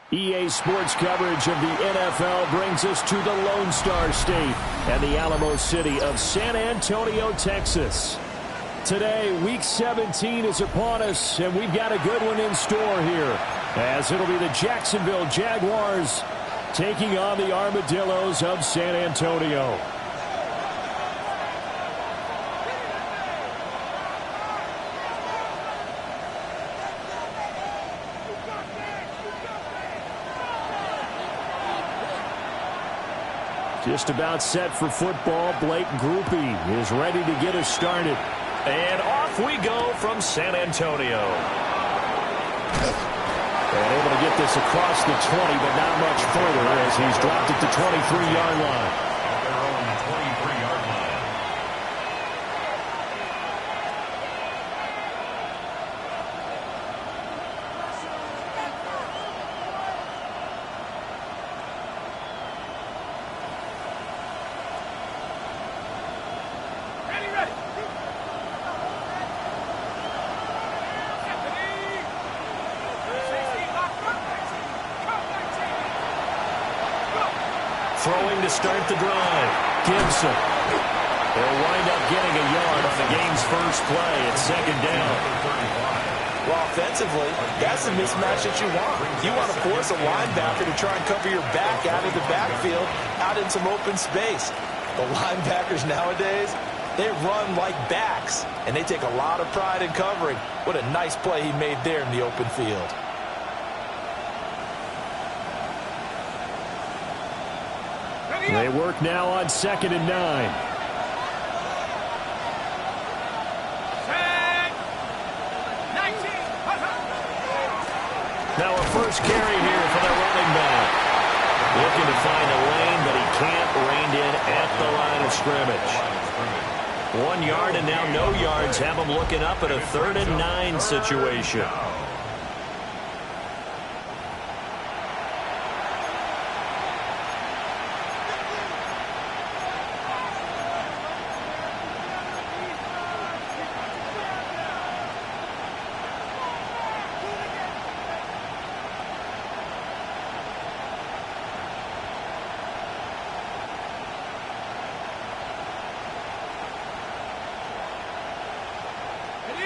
EA Sports coverage of the NFL brings us to the Lone Star State and the Alamo City of San Antonio, Texas. Today, Week 17 is upon us, and we've got a good one in store here, as it'll be the Jacksonville Jaguars taking on the Armadillos of San Antonio. Just about set for football. Blake Grupe is ready to get us started. And off we go from San Antonio. And able to get this across the 20, but not much further as he's dropped at the 23-yard line. At their own 23-yard line. Throwing to start the drive. Gibson. They'll wind up getting a yard on the game's first play. It's second down. Well, offensively, that's the mismatch that you want. You want to force a linebacker to try and cover your back out of the backfield, out in some open space. The linebackers nowadays, they run like backs, and they take a lot of pride in covering. What a nice play he made there in the open field. They work now on 2nd and 9. Now a first carry here for the running back. Looking to find a lane, but he can't. Reined in at the line of scrimmage. 1 yard and now no yards. Have him looking up at a 3rd and 9 situation.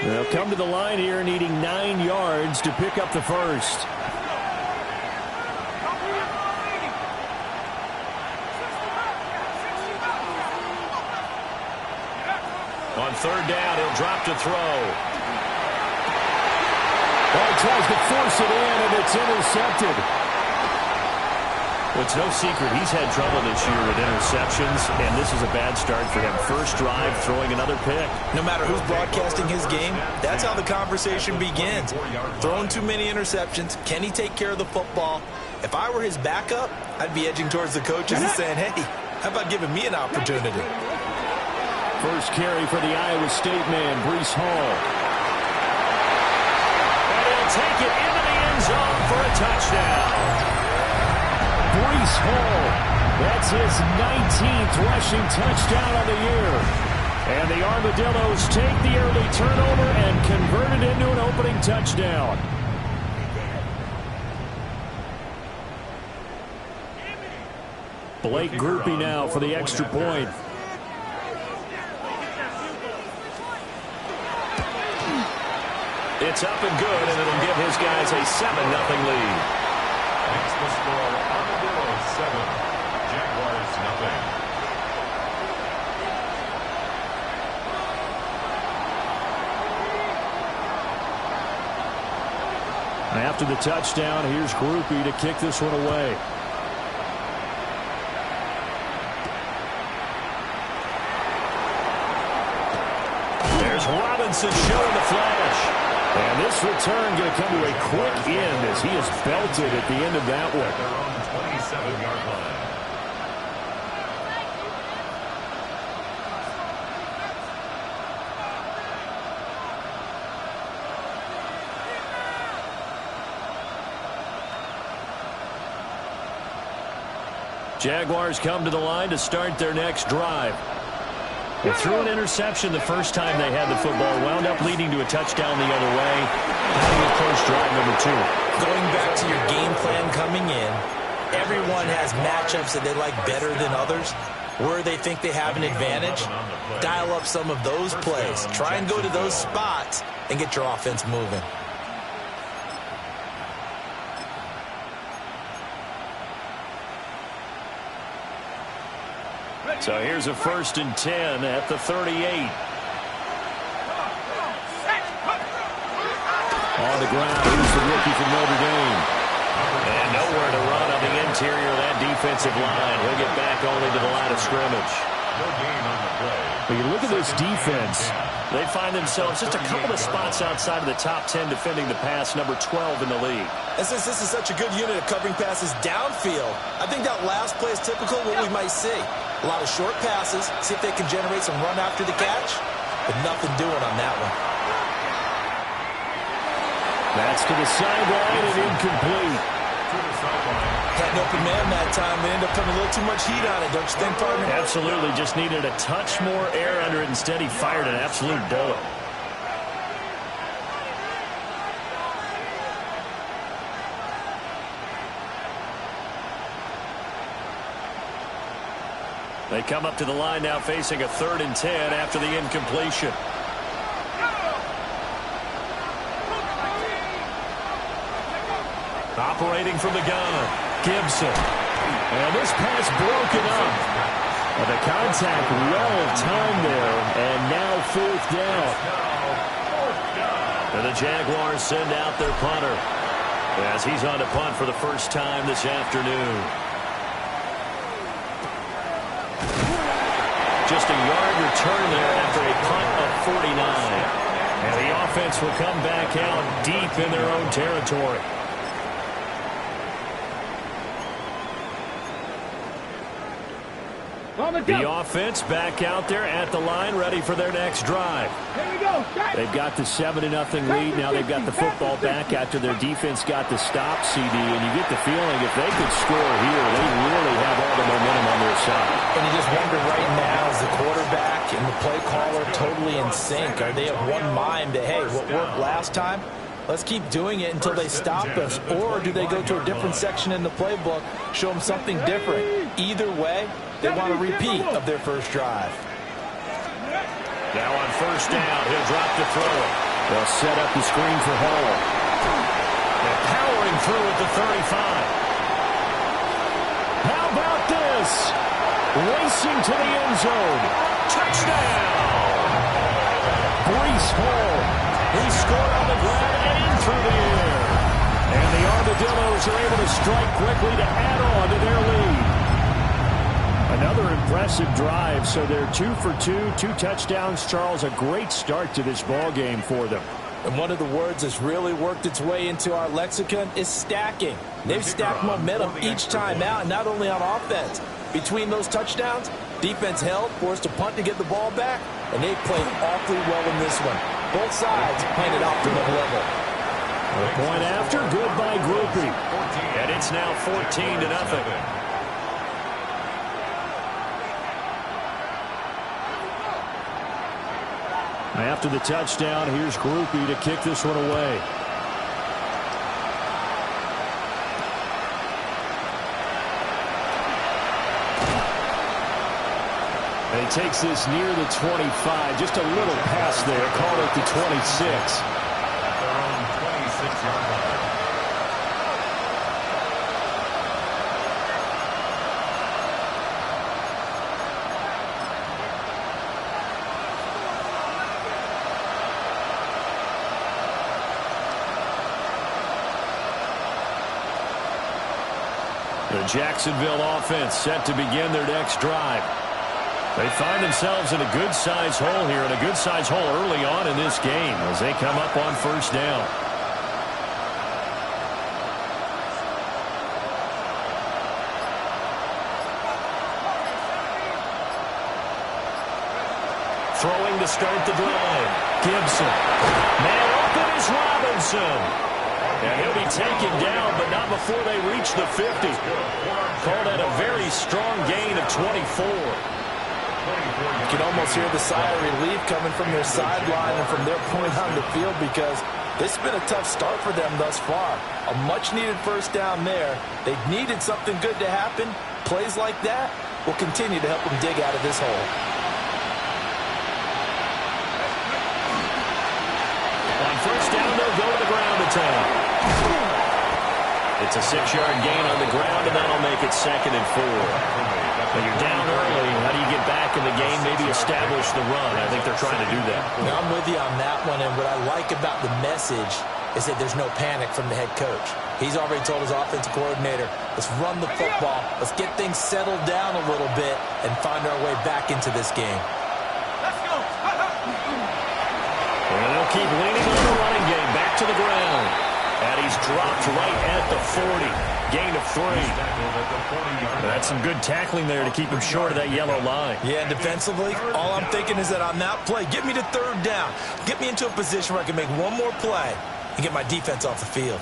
They'll come to the line here needing 9 yards to pick up the first. On 3rd down, he'll drop to throw. Oh, he tries to force it in, and it's intercepted. Well, it's no secret he's had trouble this year with interceptions, and this is a bad start for him. First drive, throwing another pick. No matter who's broadcasting his game, that's how the conversation begins. Throwing too many interceptions. Can he take care of the football? If I were his backup, I'd be edging towards the coaches and saying, hey, how about giving me an opportunity? First carry for the Iowa State man, Breece Hall. And he'll take it into the end zone for a touchdown. Breece Hall, that's his 19th rushing touchdown of the year. And the Armadillos take the early turnover and convert it into an opening touchdown. Blake Grupe now for the extra point. It's up and good, and it'll give his guys a 7-0 lead. Makes the score Armadillos 7, Jaguars 0. After the touchdown, here's Grupe to kick this one away. There's Robinson showing the flash. And this return going to come to a quick end as he is belted at the end of that one. At their own 27-yard line. Jaguars come to the line to start their next drive. They threw an interception the first time they had the football, wound up leading to a touchdown the other way. How do you approach drive number 2? Going back to your game plan coming in, everyone has matchups that they like better than others. Where they think they have an advantage, dial up some of those plays. Try and go to those spots and get your offense moving. So here's a 1st and 10 at the 38. On the ground, here's the rookie from Notre Dame. And nowhere to run on the interior of that defensive line. He'll get back only to the line of scrimmage. But you look at this defense, they find themselves just a couple of spots outside of the top 10 defending the pass, number 12 in the league. And since this is such a good unit of covering passes downfield, I think that last play is typical of what we might see. A lot of short passes, see if they can generate some run after the catch, but nothing doing on that one. That's to the sideline and incomplete. Had an open man that time. They end up putting a little too much heat on it, don't you think, partner? Absolutely. Just needed a touch more air under it. Instead, he fired an absolute bullet. They come up to the line now facing a 3rd and 10 after the incompletion. Operating from the gun, Gibson. And this pass broken up. Well, the contact well-timed there, and now 4th down. And the Jaguars send out their punter as he's on to punt for the first time this afternoon. Just a yard return there after a punt of 49. And the offense will come back out deep in their own territory. The offense back out there at the line, ready for their next drive. They've got the 7-0 lead. Now they've got the football back after their defense got the stop, CD. And you get the feeling if they could score here, they really have all the momentum on their side. And you just wonder right now, is the quarterback and the play caller totally in sync? Are they of one mind that, hey, what worked last time, let's keep doing it until they stop us? Or do they go to a different section in the playbook, show them something different? Either way, they want a repeat of their first drive. Now on 1st down, he'll drop to throw it. They'll set up the screen for Hall. And powering through at the 35. How about this? Racing to the end zone. Touchdown! Breece Hall. He scored on the ground and in through the air. And the Armadillos are able to strike quickly to add on to their lead. Another impressive drive, so they're 2 for 2, 2 touchdowns. Charles, a great start to this ball game for them. And one of the words that's really worked its way into our lexicon is stacking. They've stacked momentum each time out, and not only on offense. Between those touchdowns, defense held, forced a punt to get the ball back, and they played awfully well in this one. Both sides playing at optimum level. The point after, good by Grupe. And it's now 14-0. After the touchdown, here's Grupe to kick this one away. And he takes this near the 25. Just a little pass there. Call it the 26. Their own 26-yard line. The Jacksonville offense set to begin their next drive. They find themselves in a good-sized hole here, and a good-sized hole early on in this game as they come up on 1st down. Throwing to start the drive. Gibson. Man open is Robinson. And he'll be taken down, but not before they reach the 50. Called at a very strong gain of 24. You can almost hear the sigh of relief coming from their sideline and from their point on the field, because this has been a tough start for them thus far. A much-needed first down there. They needed something good to happen. Plays like that will continue to help them dig out of this hole. On first down, they'll go to the ground attack. It's a 6-yard gain on the ground, and that'll make it 2nd and 4. When you're down early, how do you get back in the game, maybe establish the run? I think they're trying to do that. Now, I'm with you on that one, and what I like about the message is that there's no panic from the head coach. He's already told his offensive coordinator, let's run the football, let's get things settled down a little bit and find our way back into this game. Let's go! And they'll keep leaning on the running game, back to the ground. And he's dropped right at the 40. Gain of 3. That's some good tackling there to keep him short of that yellow line. Yeah, and defensively, all I'm thinking is that on that play, get me to 3rd down. Get me into a position where I can make one more play and get my defense off the field.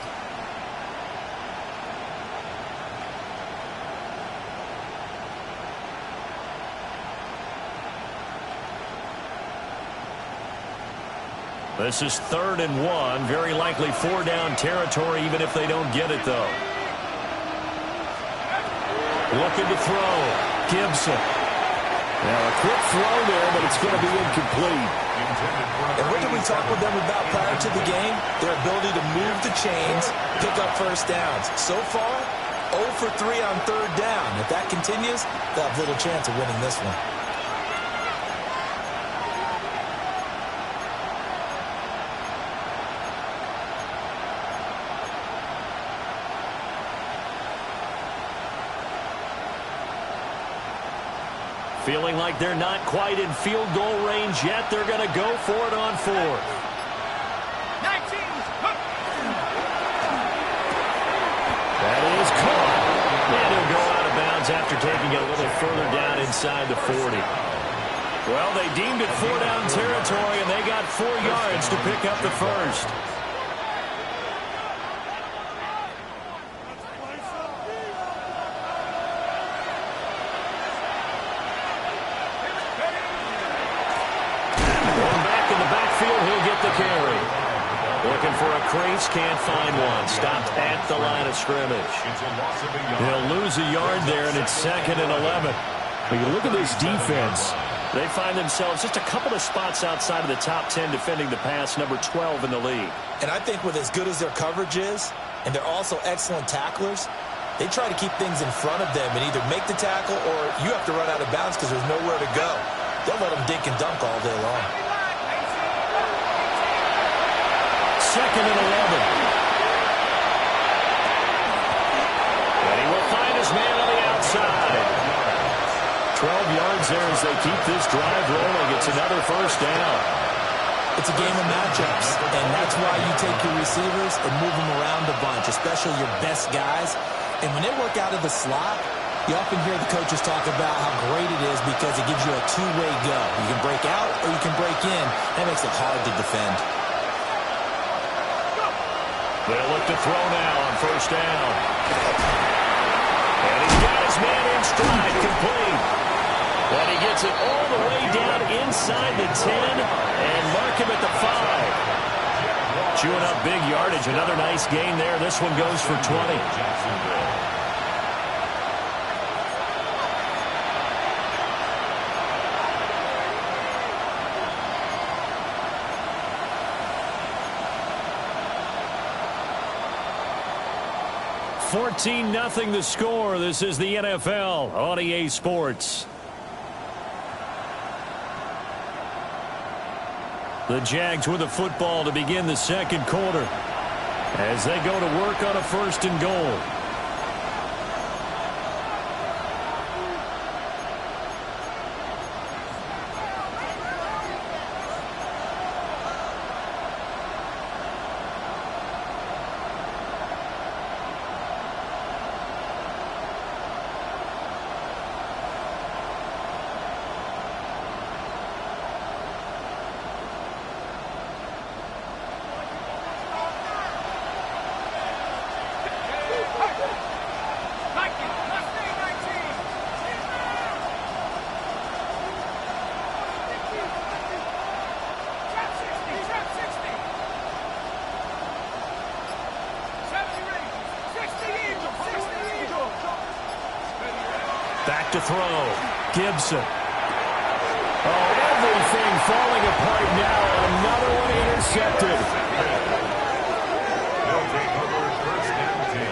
This is 3rd and 1. Very likely 4-down territory, even if they don't get it, though. Looking to throw. Gibson. Now a quick throw there, but it's going to be incomplete. And what did we talk with them about prior to the game? Their ability to move the chains, pick up first downs. So far, 0 for 3 on 3rd down. If that continues, they'll have little chance of winning this one. Feeling like they're not quite in field goal range yet. They're going to go for it on 4th. 19. That is caught. And he'll go out of bounds after taking it a little further down inside the 40. Well, they deemed it 4-down territory, and they got 4 yards to pick up the first. Carry. Looking for a crease, can't find one. Stopped at the line of scrimmage. They'll lose a yard there, and it's 2nd and 11. When you look at this defense, they find themselves just a couple of spots outside of the top 10 defending the pass, number 12 in the league. And I think with as good as their coverage is, and they're also excellent tacklers, they try to keep things in front of them and either make the tackle or you have to run out of bounds because there's nowhere to go. They'll let them dink and dunk all day long. 2nd and 11. And he will find his man on the outside. 12 yards there as they keep this drive rolling. It's another first down. It's a game of matchups, and that's why you take your receivers and move them around a bunch, especially your best guys. And when they work out of the slot, you often hear the coaches talk about how great it is because it gives you a two-way go. You can break out or you can break in. That makes it hard to defend. They'll look to throw now on first down. And he's got his man in stride, complete. And he gets it all the way down inside the 10 and mark him at the 5. Chewing up big yardage. Another nice gain there. This one goes for 20. 14-0 the score. This is the NFL on EA Sports. The Jags with the football to begin the second quarter as they go to work on a 1st and goal. Back to throw. Gibson. Oh, everything falling apart now. Another one intercepted.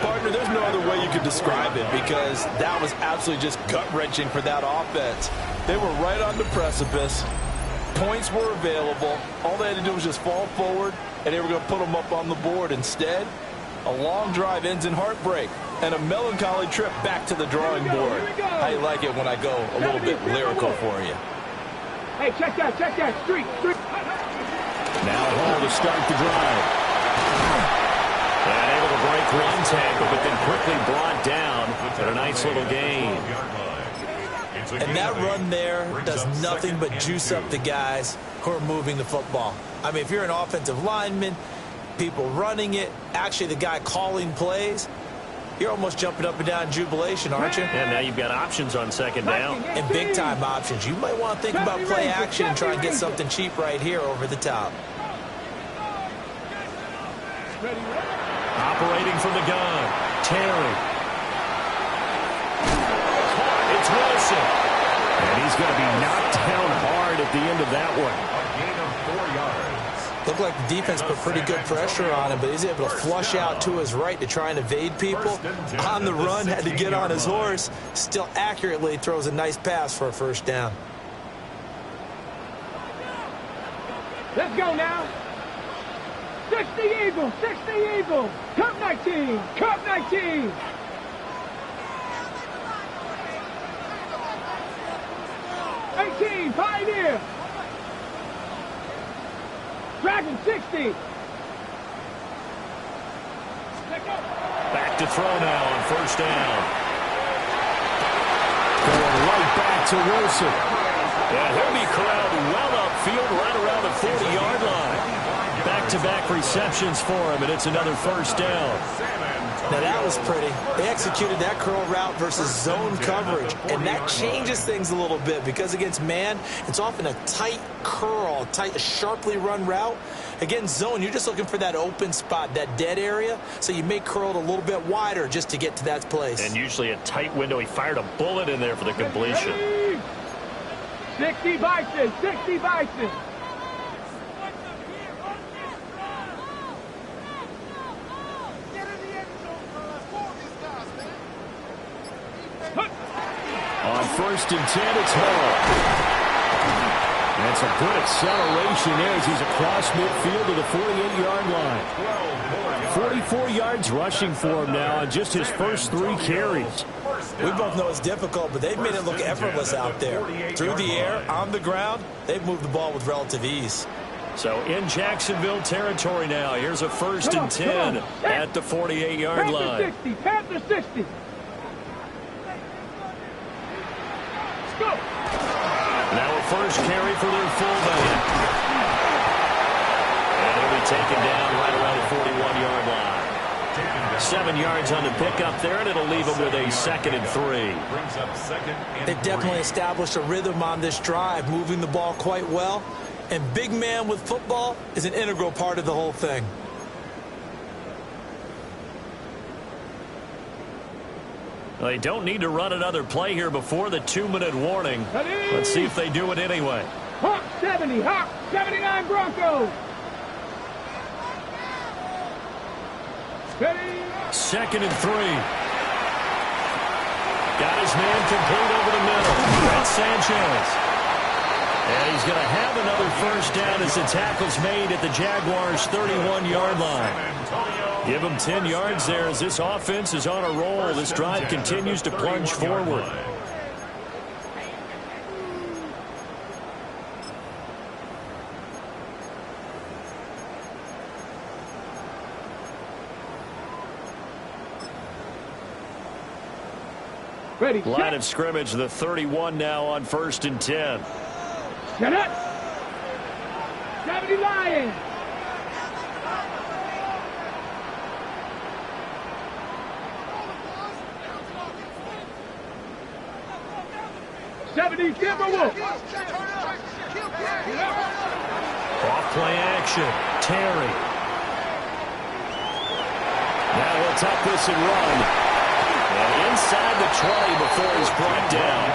Partner, there's no other way you could describe it because that was absolutely just gut-wrenching for that offense. They were right on the precipice. Points were available. All they had to do was just fall forward, and they were going to put them up on the board. Instead, a long drive ends in heartbreak and a melancholy trip back to the drawing board. How you like it when I go a little bit lyrical for you? Hey, check that, street. Now Hall to start the drive. And able to break one tackle, but then quickly brought down at a nice little gain. And that run there does nothing but juice up the guys who are moving the football. I mean, if you're an offensive lineman, people running it, actually the guy calling plays, you're almost jumping up and down in jubilation, aren't you? And now you've got options on second down. And big-time options. You might want to think about play action and try and get something cheap right here over the top. Operating from the gun. Terry. It's Wilson. And he's going to be knocked down hard at the end of that one. A gain of 4 yards. Looked like the defense put pretty good pressure on him, but he's able to flush out to his right to try and evade people. On the run, had to get on his horse. Still accurately throws a nice pass for a first down. Let's go now. 60 Eagles, 60 Eagles. Cup 19, Cup 19. Pioneer. Dragon 60. Back to throw now on first down. Going right back to Wilson. And he'll be corralled well upfield right around the 40-yard line. Back-to-back receptions for him, and it's another first down. Now that was pretty. They executed that curl route versus zone coverage, and that changes things a little bit because against man, it's often a tight curl, tight, sharply run route. Against zone, you're just looking for that open spot, that dead area, so you may curl it a little bit wider just to get to that place. And usually a tight window. He fired a bullet in there for the completion. 60 Bison, 60 Bison. On first and 10, it's Hall. That's a good acceleration there as he's across midfield to the 48-yard line. 44 yards rushing for him now on just his first 3 carries. We both know it's difficult, but they've made it look effortless out there. Through the air, on the ground, they've moved the ball with relative ease. So in Jacksonville territory now. Here's a first and 10 at the 48-yard line. Panther 60. Go. Now a first carry for their fullback. And he'll be taken down right around the 41-yard line. 7 yards on the pickup there, and it'll leave him with a 2nd and 3. They've definitely established a rhythm on this drive, moving the ball quite well. And big man with football is an integral part of the whole thing. Well, they don't need to run another play here before the 2-minute warning. Let's see if they do it anyway. Hawk 70, Hawk 79 Broncos. Ready. 2nd and 3. Got his man complete over the middle. That's Sanchez. And he's going to have another first down as the tackle's made at the Jaguars' 31-yard line. Give him 10 yards there as this offense is on a roll. This drive continues to plunge forward. Ready. Line of scrimmage, the 31 now on first and 10. Get up. 70 Lions. Off play action. Terry. Now he'll tuck this and run. And inside the 20 before he's brought down.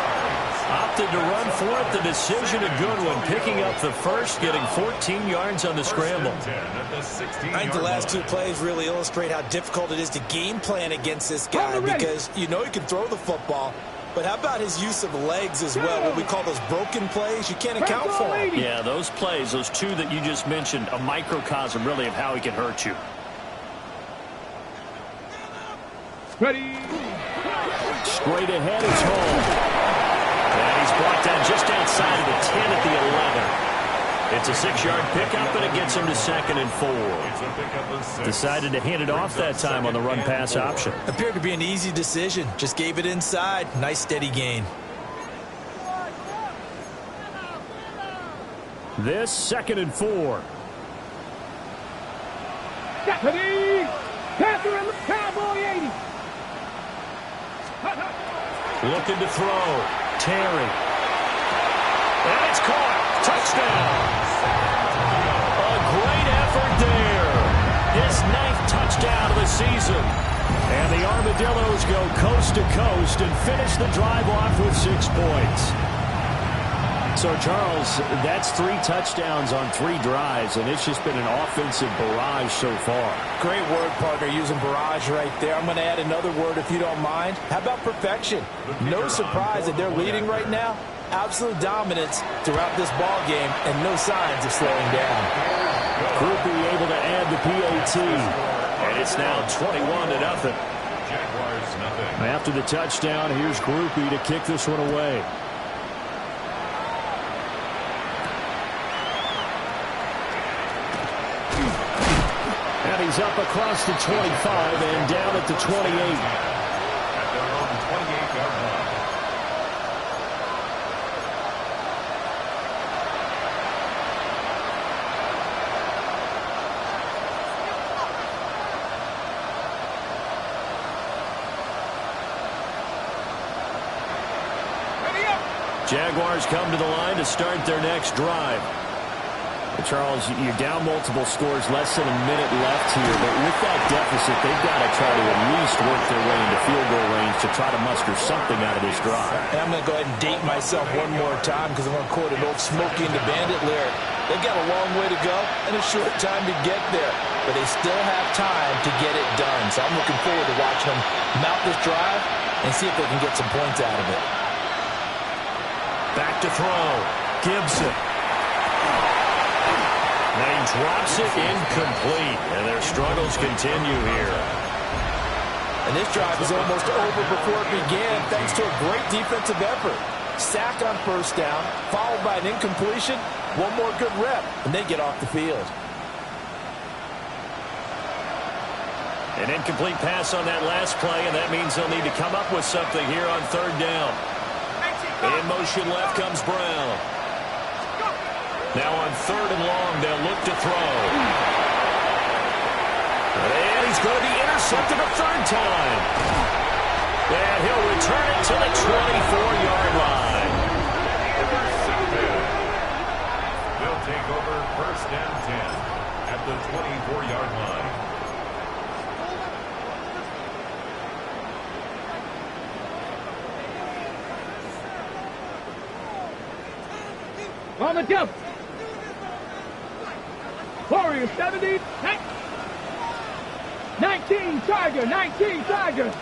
Opted to run for it. The decision a good one. Picking up the first, getting 14 yards on the scramble. I think the last 2 plays really illustrate how difficult it is to game plan against this guy, because you know he can throw the football, but how about his use of legs as well? What we call those broken plays, you can't account for them. Yeah, those plays, those 2 that you just mentioned, a microcosm really of how he can hurt you. Ready. Straight ahead is home. And he's brought down just outside of the 10 at the 11. It's a 6-yard pickup, and it gets him to 2nd and 4. Decided to hand it off that time on the run-pass option. Appeared to be an easy decision. Just gave it inside. Nice steady gain. This 2nd and 4. Deputy. Panther in the Cowboy 80. Looking to throw. Terry. And it's caught. Touchdown. A great effort there. His 9th touchdown of the season. And the Armadillos go coast to coast and finish the drive off with 6 points. So, Charles, that's 3 touchdowns on 3 drives, and it's just been an offensive barrage so far. Great word, partner, using barrage right there. I'm going to add another word if you don't mind. How about perfection? No surprise that they're leading right now. Absolute dominance throughout this ball game, and no signs of slowing down. Groupie able to add the PAT. And it's now 21-0. Jaguars nothing. After the touchdown, here's Groupie to kick this one away. And he's up across the 25 and down at the 28. At their own 28-yard line. Jaguars come to the line to start their next drive. Charles, you're down multiple scores, less than a minute left here, but with that deficit, they've got to try to at least work their way into field goal range to try to muster something out of this drive. And I'm going to go ahead and date myself one more time, because I'm going to quote an old Smokey and the Bandit lyric. They've got a long way to go and a short time to get there, but they still have time to get it done. So I'm looking forward to watching them mount this drive and see if they can get some points out of it. Back to throw. Gibson. And he drops it incomplete. And their struggles continue here. And this drive is almost over before it began, thanks to a great defensive effort. Sack on first down, followed by an incompletion. One more good rep, and they get off the field. An incomplete pass on that last play, and that means they'll need to come up with something here on 3rd down. In motion left comes Brown. Now on 3rd and long, they'll look to throw. And he's going to be intercepted a 3rd time. And he'll return it to the 24-yard line. They'll take over 1st and 10 at the 24-yard line. On the jump. Warriors 70. 19 Tiger. 19 Tiger.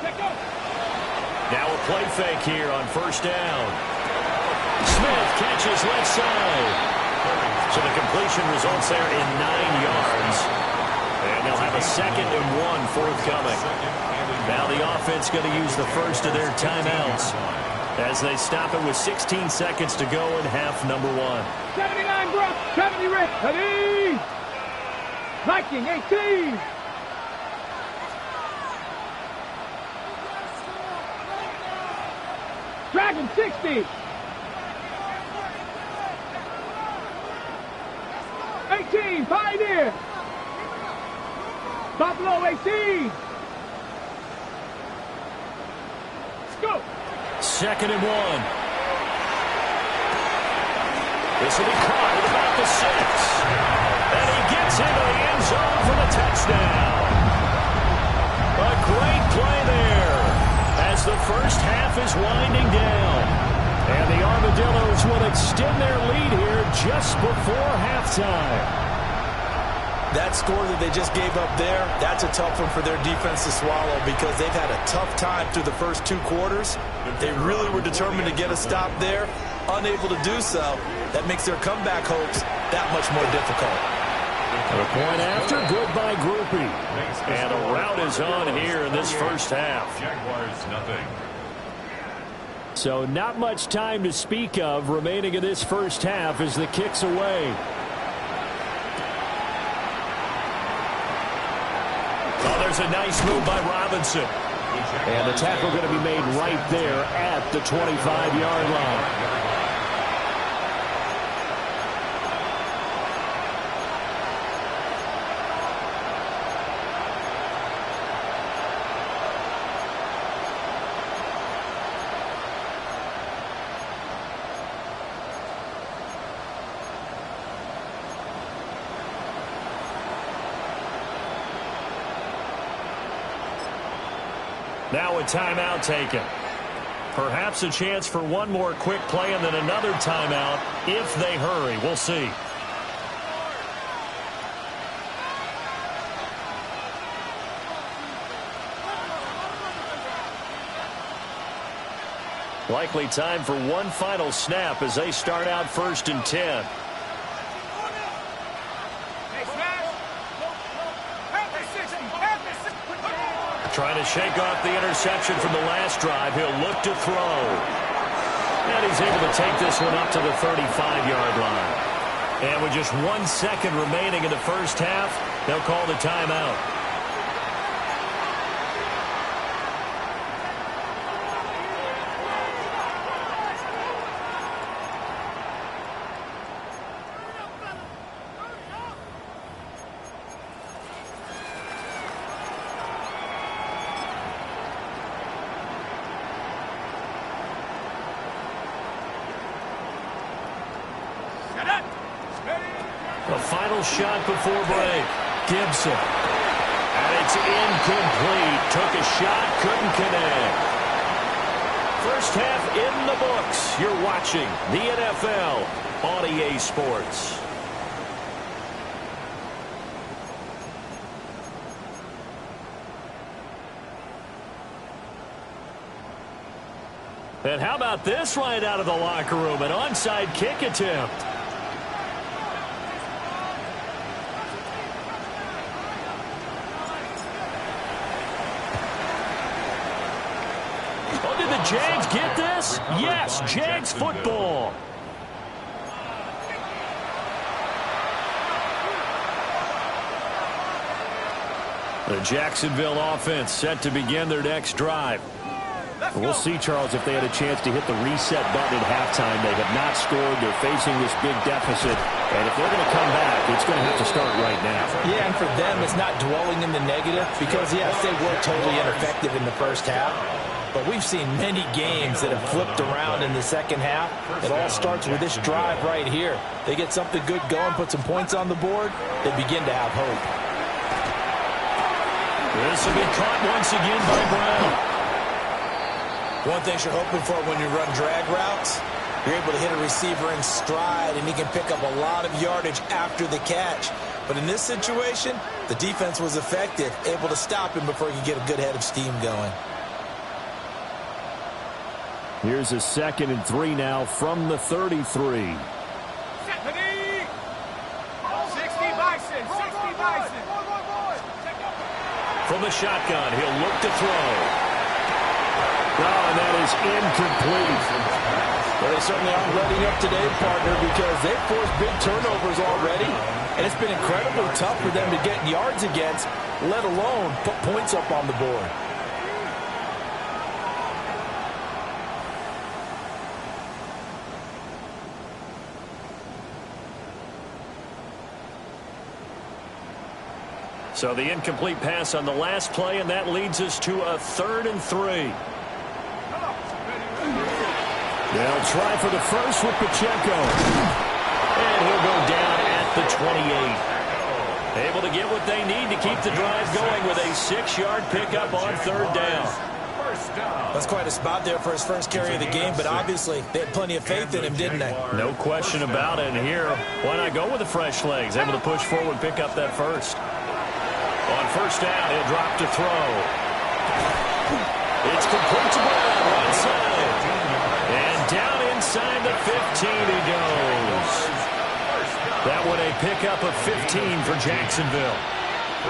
Let go. Now a play fake here on 1st down. Smith catches left side. So the completion results there in 9 yards. And they'll have a 2nd and 1 forthcoming. Now the offense going to use the first of their timeouts as they stop it with 16 seconds to go in half number 1. 79 Brock. 70 Rick. Ready. Viking 18. Dragon 60. 18 Pioneer. Buffalo 18. Go. 2nd and 1. This will be caught at about the 6. And he gets into the end zone for the touchdown. A great play there as the first half is winding down. And the Armadillos will extend their lead here just before halftime. That score that they just gave up there, that's a tough one for their defense to swallow because they've had a tough time through the first 2 quarters. They really were determined to get a stop there, unable to do so. That makes their comeback hopes that much more difficult. A point after, good by Grupe. And a rout is on here in this first half. Jaguars nothing. So not much time to speak of remaining in this first half as the kick's away. Oh, there's a nice move by Robinson. And the tackle going to be made right there at the 25-yard line. Now a timeout taken. Perhaps a chance for one more quick play and then another timeout if they hurry. We'll see. Likely time for one final snap as they start out 1st and 10. Trying to shake off the interception from the last drive. He'll look to throw. And he's able to take this one up to the 35-yard line. And with just 1 second remaining in the first half, they'll call the timeout. The final shot before break. Gibson. And it's incomplete. Took a shot, couldn't connect. First half in the books. You're watching the NFL on EA Sports. And how about this right out of the locker room? An onside kick attempt. Oh, did the Jags get this? Yes, Jags football. The Jacksonville offense set to begin their next drive. We'll see, Charles, if they had a chance to hit the reset button at halftime. They have not scored. They're facing this big deficit. And if they're going to come back, it's going to have to start right now. Yeah, and for them, it's not dwelling in the negative because, yes, they were totally ineffective in the first half. But we've seen many games that have flipped around in the second half. It all starts with this drive right here. They get something good going, put some points on the board, they begin to have hope. This will be caught once again by Brown. One thing you're hoping for when you run drag routes, you're able to hit a receiver in stride, and he can pick up a lot of yardage after the catch. But in this situation, the defense was effective, able to stop him before he could get a good head of steam going. Here's a 2nd and 3 now from the 33. 60 Bison, 60 Bison. From the shotgun, he'll look to throw. Oh, and that is incomplete. Well, they certainly aren't letting up today, partner, because they've forced big turnovers already, and it's been incredibly tough for them to get yards against, let alone put points up on the board. So the incomplete pass on the last play, and that leads us to a 3rd and 3. They'll try for the first with Pacheco. And he'll go down at the 28. Able to get what they need to keep the drive going with a 6-yard pickup on 3rd down. That's quite a spot there for his first carry of the game, but obviously they had plenty of faith in him, didn't they? No question about it. And here, why not go with the fresh legs? Able to push forward, pick up that first. On 1st down, he'll drop to throw. It's complete to Brown, right side. And down inside the 15 he goes. That one a pickup of 15 for Jacksonville.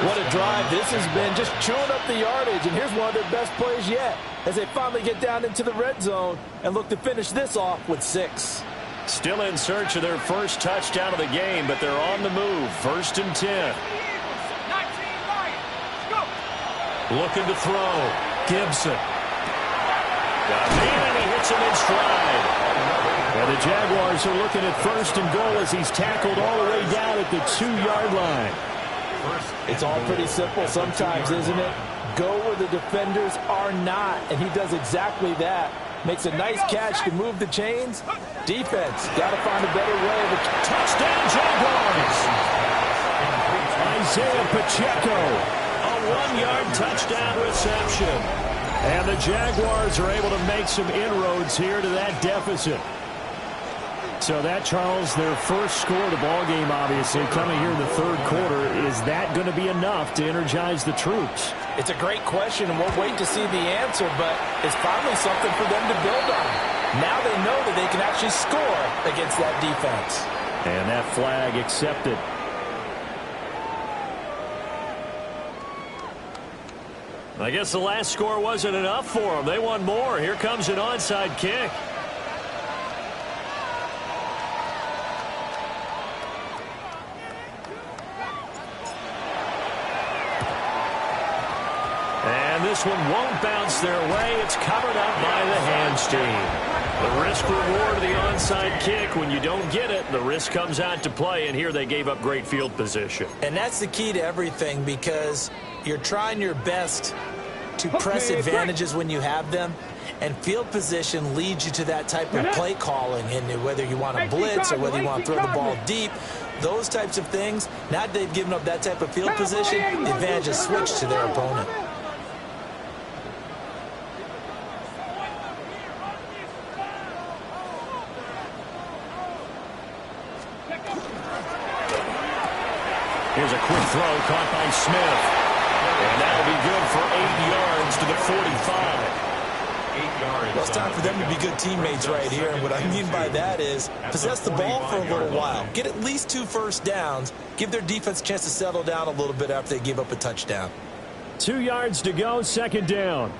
What a drive this has been, just chewing up the yardage. And here's one of their best plays yet as they finally get down into the red zone and look to finish this off with 6. Still in search of their first touchdown of the game, but they're on the move. 1st and 10. Looking to throw. Gibson. Got him, and he hits him in stride. And the Jaguars are looking at 1st and goal as he's tackled all the way down at the 2-yard line. It's all pretty simple sometimes, isn't it? Go where the defenders are not, and he does exactly that. Makes a nice catch to move the chains. Defense, got to find a better way of a touchdown, Jaguars. Isaiah Pacheco, a 1-yard touchdown reception. And the Jaguars are able to make some inroads here to that deficit. So that, Charles, their first score of the ballgame, obviously, coming here in the 3rd quarter. Is that going to be enough to energize the troops? It's a great question, and we'll wait to see the answer, but it's finally something for them to build on. Now they know that they can actually score against that defense. And that flag accepted. I guess the last score wasn't enough for them. They want more. Here comes an onside kick. This one won't bounce their way. It's covered up by the Hamstein. The risk reward of the onside kick. When you don't get it, the risk comes out to play, and here they gave up great field position. And that's the key to everything, because you're trying your best to press advantages when you have them, and field position leads you to that type of play calling. And whether you want to blitz or whether you want to throw the ball deep, those types of things, now that they've given up that type of field position, the advantage is switched to their opponent. Here's a quick throw caught by Smith. And that'll be good for 8 yards to the 45. 8 yards. Well, it's time for them to be good teammates right here. And what I mean by that is possess the ball for a little while. Get at least 2 first downs. Give their defense a chance to settle down a little bit after they give up a touchdown. 2 yards to go, 2nd down.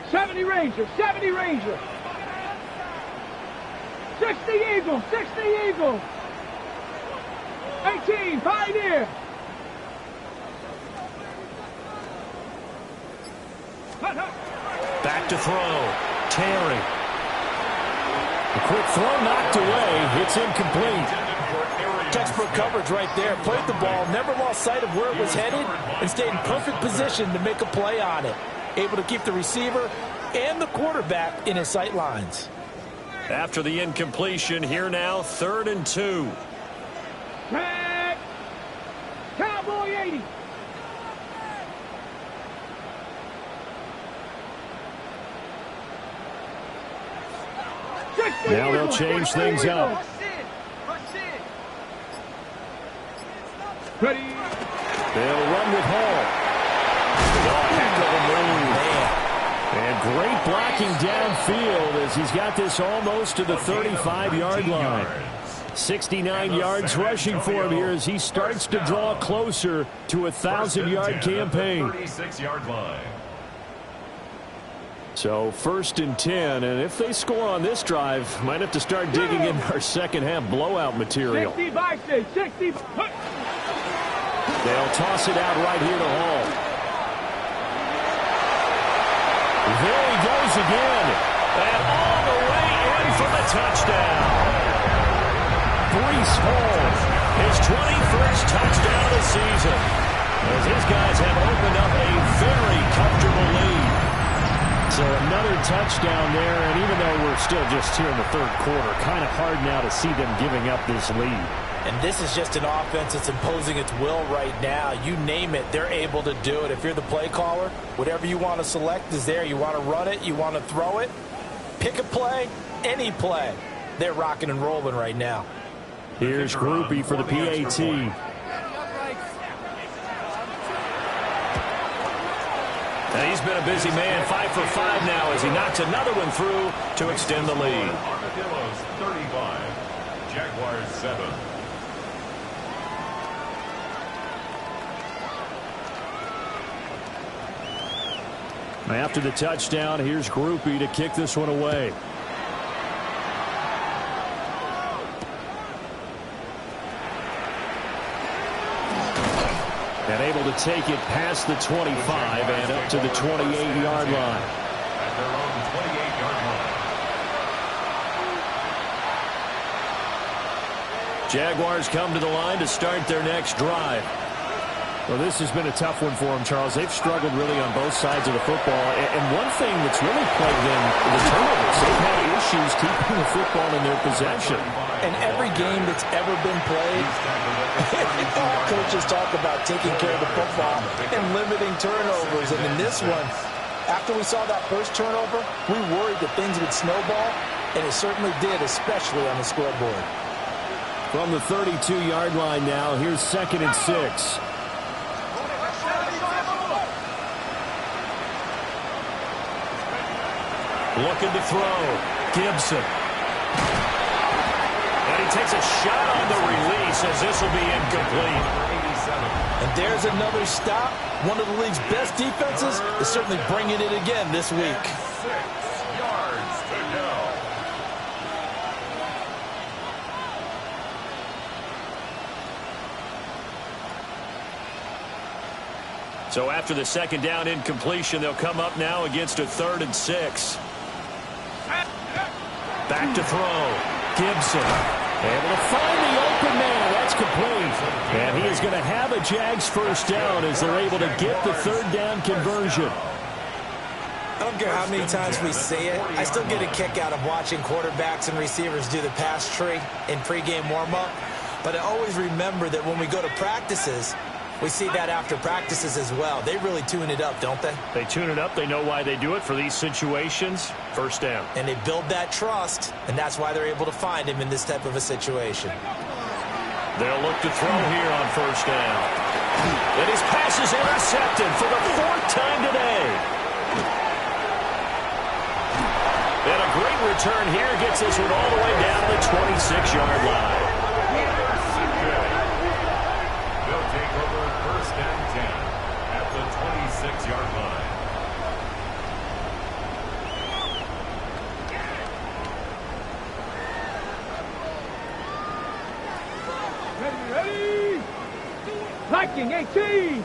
70 Ranger, 70 Ranger. 60 Eagle, 60 Eagle. 18, Pioneer. Back to throw. Terry. A quick throw knocked away. It's incomplete. Textbook coverage right there. Played the ball, never lost sight of where it was headed, and stayed in perfect position to make a play on it. Able to keep the receiver and the quarterback in his sight lines. After the incompletion, here now, 3rd and 2. Tag. Cowboy 80. Now they'll change things up. Ready. They'll run with Hall. Heck of a move. And great blocking downfield as he's got this almost to the 35-yard line. 69 yards rushing for him here as he starts to draw closer to a 1,000-yard campaign. 36-yard line. So 1st and 10, and if they score on this drive, might have to start digging in our second-half blowout material. 60 Bison, 60. They'll toss it out right here to Hall. There he goes again. And all the way in for the touchdown. Breece Hall, his 21st touchdown of the season, as his guys have opened up a very comfortable lead. So another touchdown there, and even though we're still just here in the 3rd quarter, kind of hard now to see them giving up this lead. And this is just an offense that's imposing its will right now. You name it, they're able to do it. If you're the play caller, whatever you want to select is there. You want to run it, you want to throw it, pick a play, any play. They're rocking and rolling right now. Here's Grupe for the PAT. And he's been a busy man, 5 for 5 now as he knocks another one through to extend the lead. Armadillos 35, Jaguars 7. After the touchdown, here's Grupe to kick this one away. And able to take it past the 25 and up to the 28-yard line. At their own 28-yard line. Jaguars come to the line to start their next drive. Well, this has been a tough one for them, Charles. They've struggled really on both sides of the football. And one thing that's really plagued them, the turnovers. They've had issues keeping the football in their possession. And every game that's ever been played, coaches talk about taking care of the football and limiting turnovers. And in this one, after we saw that first turnover, we worried that things would snowball, and it certainly did, especially on the scoreboard. From the 32-yard line now, here's 2nd and 6. Looking to throw. Gibson. And he takes a shot on the release as this will be incomplete. And there's another stop. One of the league's best defenses is certainly bringing it again this week. 6 yards to go. So after the second down incompletion, they'll come up now against a 3rd and 6. Back to throw. Gibson. Able to find the open man. That's complete. And he is going to have a Jags first down as they're able to get the 3rd down conversion. I don't care how many times we say it, I still get a kick out of watching quarterbacks and receivers do the pass tree in pregame warm-up. But I always remember that when we go to practices, we see that after practices as well. They really tune it up, don't they? They tune it up. They know why they do it for these situations. First down. And they build that trust, and that's why they're able to find him in this type of a situation. They'll look to throw here on first down. And his pass is intercepted for the 4th time today. And a great return here gets this one all the way down to the 26-yard line. They'll take over 1st and 10 at the 26-yard line. Ready? Viking 18.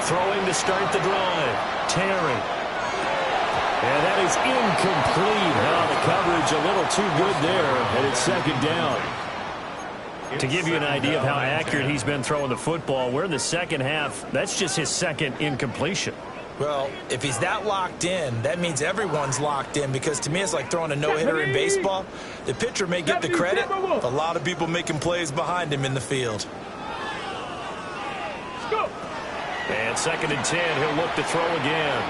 Throwing to start the drive. Terry. And that is incomplete. Oh, the coverage a little too good there, and it's 2nd down. To give you an idea of how accurate he's been throwing the football, we're in the second half. That's just his 2nd incompletion. Well, if he's that locked in, that means everyone's locked in, because to me it's like throwing a no-hitter in baseball. The pitcher may get the credit, but a lot of people making plays behind him in the field. And 2nd and 10, he'll look to throw again.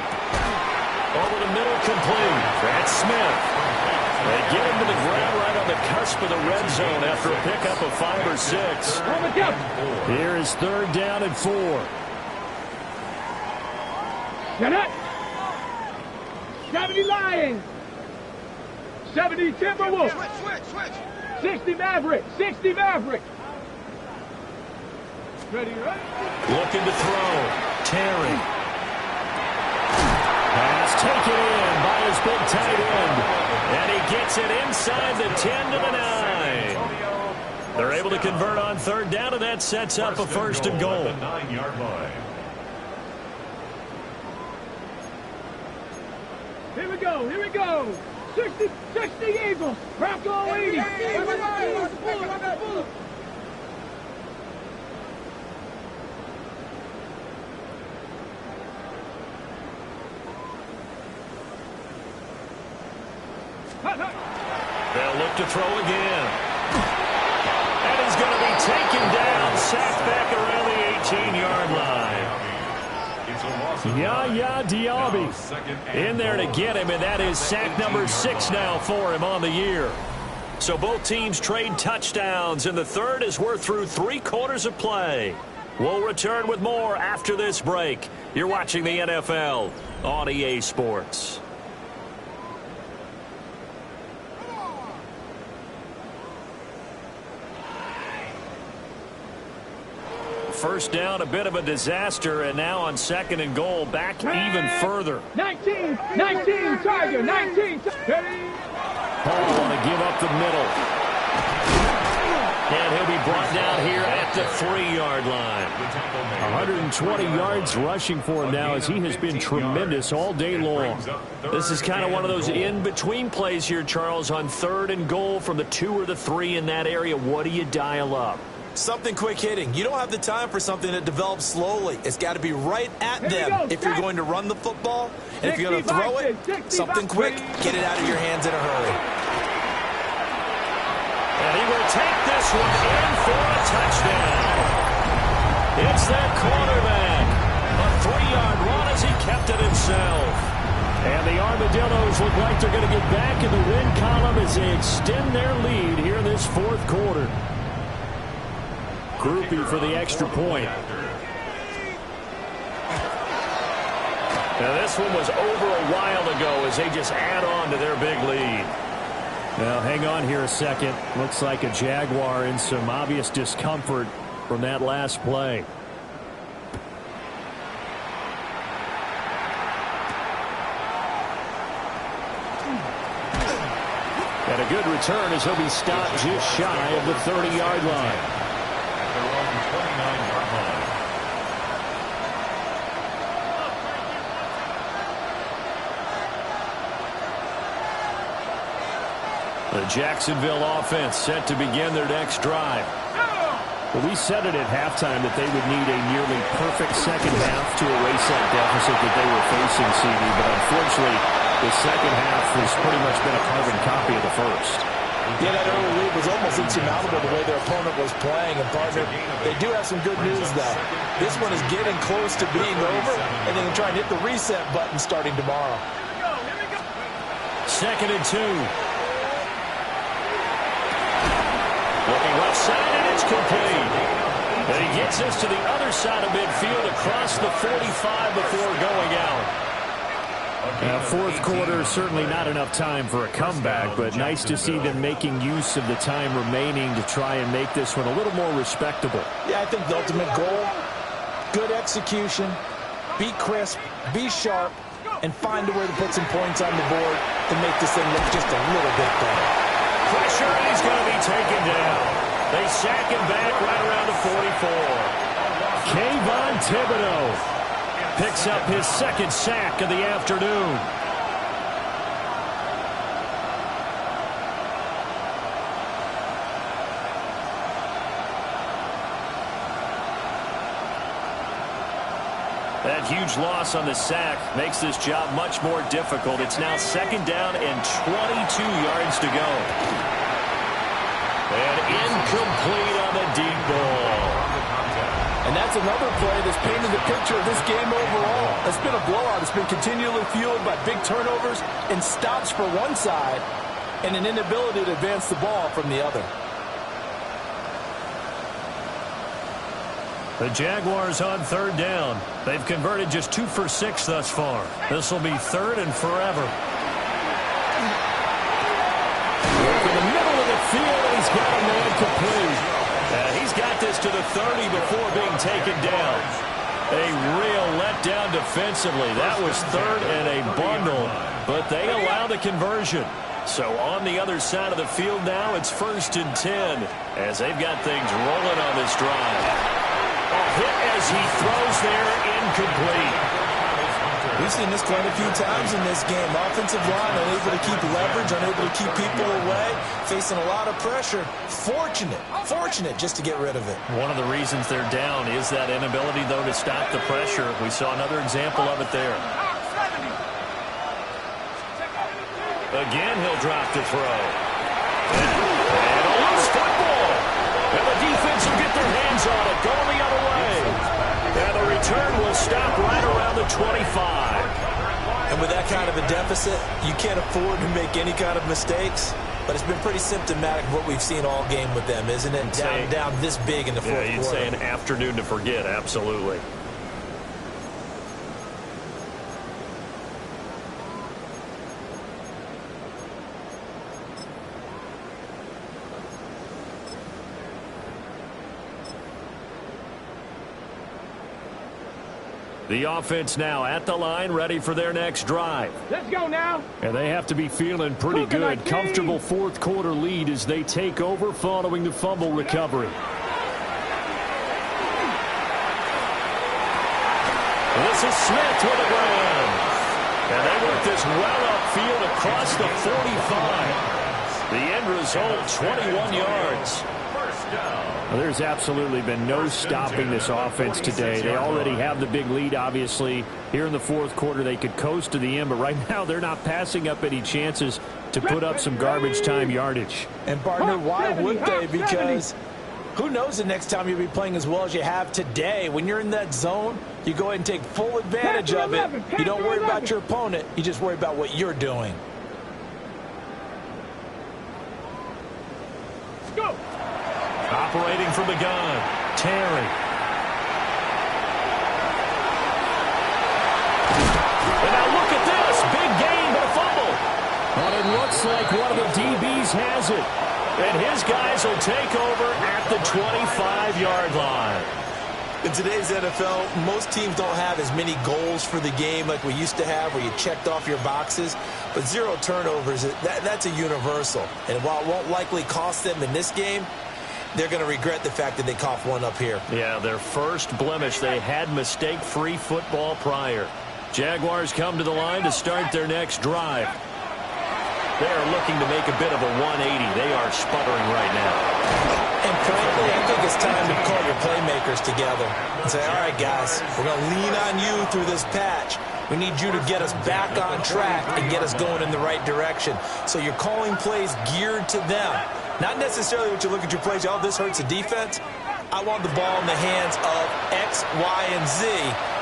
Over the middle, complete. That's Smith. They get him to the ground right on the cusp of the red zone after a pickup of 5 or 6. Here is 3rd down and 4. Get it. 70 Lions. 70 Timberwolves. 60 Maverick. 60 Maverick. Ready, right? Looking to throw. Terry. Pass taken in by his big tight end. And he gets it inside the 10 to the 9. They're able to convert on 3rd down, and that sets up a 1st and goal. At the 9-yard line. Here we go. Here we go. 60 Eagles. Bronco 80. back to throw again. And he's going to be taken down, sacked back around the 18-yard line. Yaya Diaby In there to get him, and that is sack number 6 now for him on the year. So both teams trade touchdowns in the third as we're through 3 quarters of play. We'll return with more after this break. You're watching the NFL on EA Sports. First down, a bit of a disaster, and now on 2nd and goal, back even further. 19, Tiger, 19. Hall want to give up the middle. And he'll be brought down here at the 3-yard line. 120 yards rushing for him now as he has been tremendous all day long. This is kind of one of those in-between plays here, Charles, on 3rd and goal from the 2 or the 3 in that area. What do you dial up? Something quick hitting. You don't have the time for something that develops slowly. It's got to be right at them if you're going to run the football. And if you're going to throw it, something quick, get it out of your hands in a hurry. And he will take this one in for a touchdown. It's that quarterback. A 3-yard run as he kept it himself. And the Armadillos look like they're going to get back in the win column as they extend their lead here in this 4th quarter. Groupie for the extra point. Now this one was over a while ago as they just add on to their big lead. Now hang on here a second. Looks like a Jaguar in some obvious discomfort from that last play. And a good return as he'll be stopped just shy of the 30-yard line. The Jacksonville offense set to begin their next drive. Well, we said it at halftime that they would need a nearly perfect second half to erase that deficit that they were facing, CD. But unfortunately, the second half has pretty much been a carbon copy of the first. Yeah, that early lead was almost insurmountable the way their opponent was playing. And, partner, they do have some good news, though. This one is getting close to being over, and they can try and hit the reset button starting tomorrow. 2nd and 2. Looking left side, and it's complete. And he gets us to the other side of midfield across the 45 before going out. 4th quarter, certainly not enough time for a comeback, but nice to see them making use of the time remaining to try and make this one a little more respectable. Yeah, I think the ultimate goal, good execution, be crisp, be sharp, and find a way to put some points on the board to make this thing look just a little bit better. Pressure, and he's going to be taken down. They sack him back right around the 44. Kayvon Thibodeaux picks up his 2nd sack of the afternoon. That huge loss on the sack makes this job much more difficult. It's now 2nd down and 22 yards to go. And incomplete on the deep ball. And that's another play that's painted the picture of this game overall. It's been a blowout. It's been continually fueled by big turnovers and stops for one side and an inability to advance the ball from the other. The Jaguars on 3rd down. They've converted just 2 for 6 thus far. This will be 3rd and forever. Work in the middle of the field, and he's got a man complete. He's got this to the 30 before being taken down. A real letdown defensively. That was 3rd and a bundle, but they allow the conversion. So on the other side of the field now, it's 1st and 10 as they've got things rolling on this drive. A hit as he throws there, incomplete. We've seen this quite a few times in this game. Offensive line unable to keep leverage, unable to keep people away, facing a lot of pressure. Fortunate just to get rid of it. One of the reasons they're down is that inability, though, to stop the pressure. We saw another example of it there. Again, he'll drop to throw. And a loose football. And the defense will get their hands on it, going the other way. And the return will stop right around the 25. And with that kind of a deficit, you can't afford to make any kind of mistakes. But it's been pretty symptomatic of what we've seen all game with them, isn't it? Down this big in the fourth quarter. Yeah, you'd say an afternoon to forget, absolutely. The offense now at the line, ready for their next drive. Let's go now. And they have to be feeling pretty good. Comfortable fourth quarter lead as they take over following the fumble recovery. This is Smith with a run. And they work this well upfield across the 45. The end result, 21 yards. Well, there's absolutely been no stopping this offense today. They already have the big lead, obviously. Here in the fourth quarter, they could coast to the end, but right now they're not passing up any chances to put up some garbage time yardage. And, partner, why would they? Because who knows the next time you'll be playing as well as you have today. When you're in that zone, you go ahead and take full advantage of it. You don't worry about your opponent. You just worry about what you're doing. Go. Operating from the gun, Terry. And now look at this. Big gain, but a fumble. But it looks like one of the DBs has it. And his guys will take over at the 25-yard line. In today's NFL, most teams don't have as many goals for the game like we used to have where you checked off your boxes. But 0 turnovers, that's a universal. And while it won't likely cost them in this game, they're going to regret the fact that they coughed one up here. Yeah, their first blemish. They had mistake-free football prior. Jaguars come to the line to start their next drive. They are looking to make a bit of a 180. They are sputtering right now. And frankly, I think it's time to call your playmakers together and say, all right, guys, we're going to lean on you through this patch. We need you to get us back on track and get us going in the right direction. So you're calling plays geared to them. Not necessarily what you look at your plays, oh, this hurts the defense. I want the ball in the hands of X, Y, and Z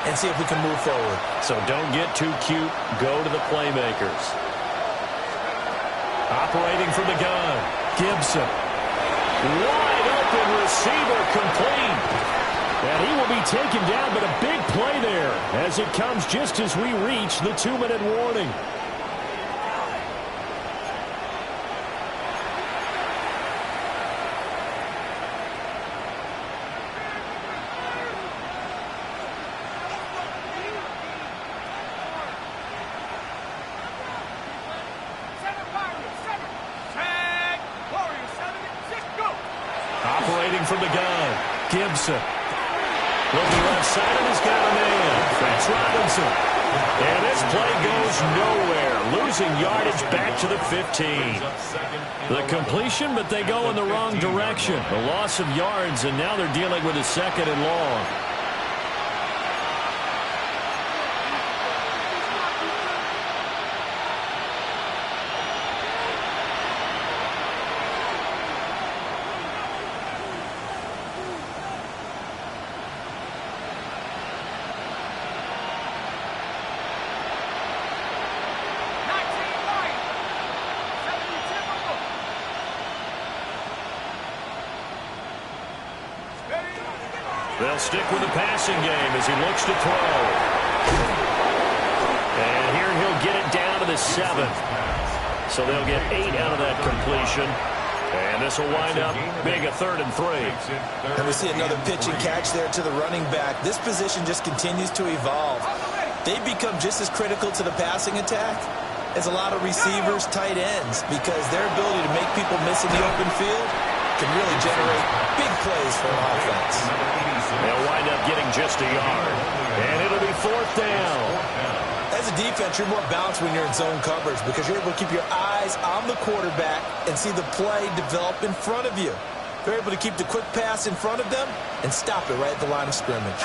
and see if we can move forward. So don't get too cute. Go to the playmakers. Operating from the gun, Gibson. Wide open receiver complete. And he will be taken down, but a big play there as it comes just as we reach the 2-minute warning. Operating from the gun, Gibson. Looking left side, and he's got a man. That's Robinson. And this play goes nowhere. Losing yardage back to the 15. The completion, but they go in the wrong direction. A loss of yards, and now they're dealing with a 2nd and long. They'll stick with the passing game as he looks to throw. And here he'll get it down to the 7. So they'll get 8 out of that completion. And this will wind up being a 3rd and 3. And we see another pitch and catch there to the running back. This position just continues to evolve. They become just as critical to the passing attack as a lot of receivers, tight ends, because their ability to make people miss in the open field can really generate big plays for an offense. They'll wind up getting just a yard. And it'll be 4th down. As a defense, you're more balanced when you're in zone coverage because you're able to keep your eyes on the quarterback and see the play develop in front of you. You're able to keep the quick pass in front of them and stop it right at the line of scrimmage.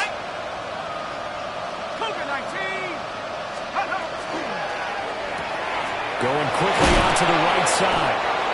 Going quickly out to the right side.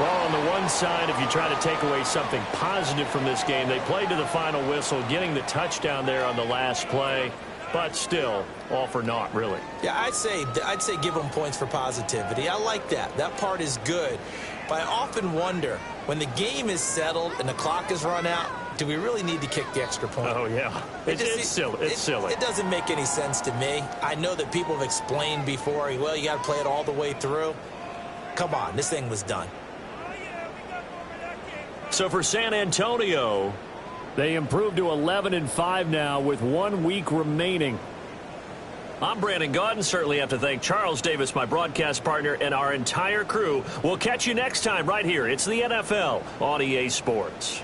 Well, on the one side, if you try to take away something positive from this game, they played to the final whistle, getting the touchdown there on the last play. But still, all for naught, really. Yeah, I'd say give them points for positivity. I like that. That part is good. But I often wonder, when the game is settled and the clock is run out, do we really need to kick the extra point? Oh, yeah. It's silly. It's silly. It doesn't make any sense to me. I know that people have explained before, well, you got to play it all the way through. Come on, this thing was done. So for San Antonio, they improved to 11-5 now with 1 week remaining. I'm Brandon Gaudin. Certainly have to thank Charles Davis, my broadcast partner, and our entire crew. We'll catch you next time right here. It's the NFL on EA Sports.